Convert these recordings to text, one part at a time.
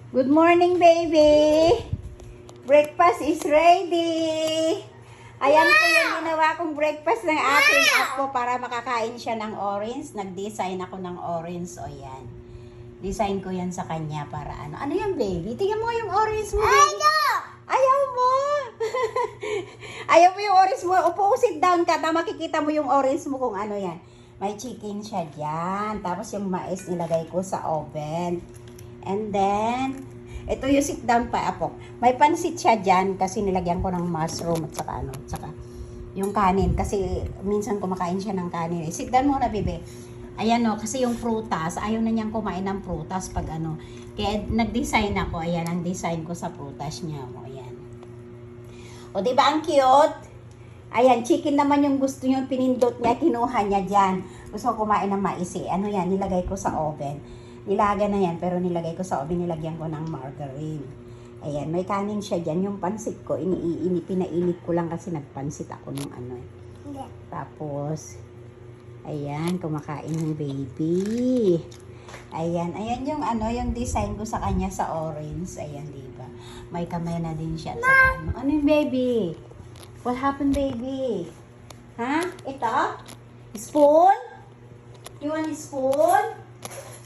Good morning, baby. Breakfast is ready. Ayan po yung ginawa kong breakfast ng aking apo para makakain siya ng orange. Nag-design ako ng orange. O yan. Design ko yan sa kanya para ano. Ano yan, baby? Tingnan mo yung orange mo. Ayaw mo. Ayaw mo yung orange mo. Upo, sit down ka. Makikita mo yung orange mo kung ano yan. May chicken siya dyan. Tapos yung mais nilagay ko sa oven. And then, ito yung sit down pa, apo. May pansit siya dyan kasi nilagyan ko ng mushroom at saka ano, at saka yung kanin. Kasi minsan kumakain siya ng kanin. Sit down muna, bebe. Ayan o, kasi yung prutas, ayaw na niyang kumain ng prutas pag ano. Kaya nag-design ako, ayan ang design ko sa prutas niya. O, ayan. O, diba ang cute? Ayan, chicken naman yung gusto niyo, pinindot niya, kinuha niya dyan. Gusto ko kumain ng mais eh. Ano yan, nilagay ko sa oven. Nilaga na yan, pero nilagay ko sa oven, nilagyan ko ng margarine. Ayan, may kanin siya dyan. Yung pansit ko, pinainit ko lang kasi nagpansit ako nung ano eh. Tapos, ayan, kumakain ng baby. Ayan, ayan yung ano, yung design ko sa kanya sa orange. Ayan, diba? May kamay na din siya. Sa ano. Ano yung baby? What happened, baby? Ha? Ito? Spoon? You want a spoon?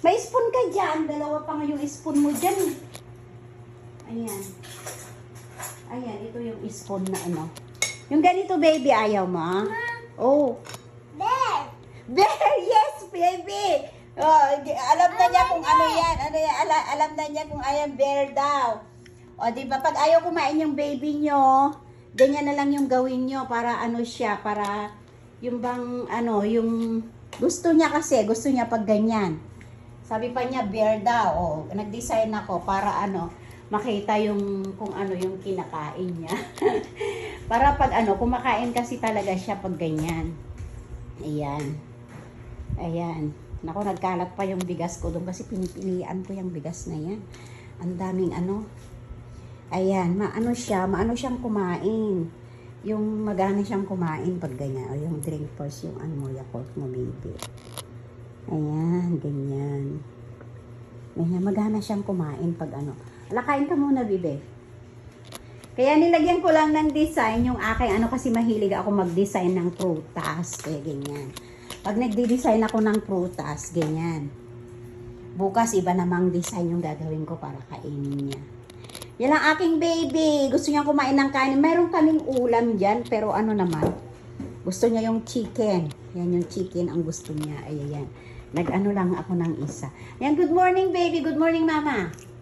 May spoon ka dyan. Dalawa pa nga yung spoon mo dyan. Ayan. Ayan, ito yung spoon na ano. Yung ganito, baby, ayaw mo? Oh. Bear! Bear, yes, baby! Oh, alam na niya kung ano yan. Ano yan? Alam na niya kung ayan, bear daw. O, diba, pag ayaw kumain yung baby nyo, ganyan na lang yung gawin nyo para ano siya, para yung bang, ano, yung gusto niya kasi, gusto niya pag ganyan. Sabi pa niya, bear daw. O, nag-design ako para ano, makita yung kung ano yung kinakain niya. Para pag ano, kumakain kasi talaga siya pag ganyan. Ayan. Ayan. Naku, nagkalat pa yung bigas ko doon kasi pinipilian ko yung bigas na yan. Ang daming ano. Ayan, maano siyang kumain. Yung magana siyang kumain pag ganyan. O yung drink first, yung ano, Yakult mo, baby. Ayan, ganyan. Ganyan, magana siyang kumain pag ano. Alakain ka muna, bibe. Kaya nilagyan ko lang ng design yung aking ano kasi mahilig ako mag-design ng prutas. Kaya ganyan. Pag nagdi-design ako ng prutas, ganyan. Bukas, iba namang design yung gagawin ko para kainin niya. Yan ang aking baby. Gusto niya kumain ng kanin. Meron kaming ulam dyan, pero ano naman. Gusto niya yung chicken. Yan yung chicken ang gusto niya. Ayan. Nag-ano lang ako ng isa. Ayan, good morning, baby. Good morning, mama.